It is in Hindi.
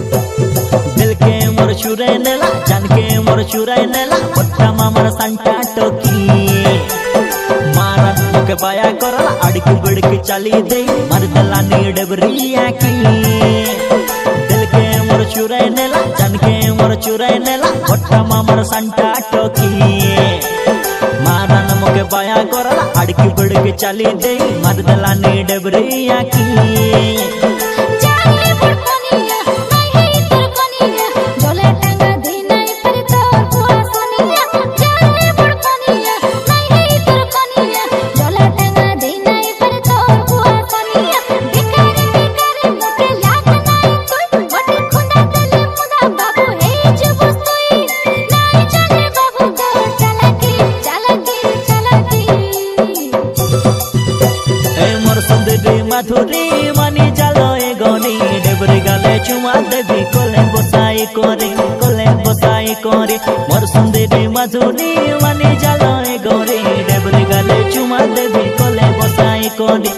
दिल के मोर चुराई नेला जान के मोर चुराई नेला पट्टा मामर संटा टोकी मारन मुके बाया करला अड़की बड़की चली दे मरदला नी डबरिया की दिल के मोर चुराई नेला जान के मोर चुराई नेला पट्टा मामर संटा टोकी मारन मुके बाया करला अड़की बड़की चली दे मरदला नी डबरिया की मधुरी मनी जालो ए गोनी डेबरी गाले चुमा देवी कोले बसाई करे मोर सुंदरी मधुरी मनी जालो ए गोनी डेबरी गाले चुमा देवी कोले बसाई करे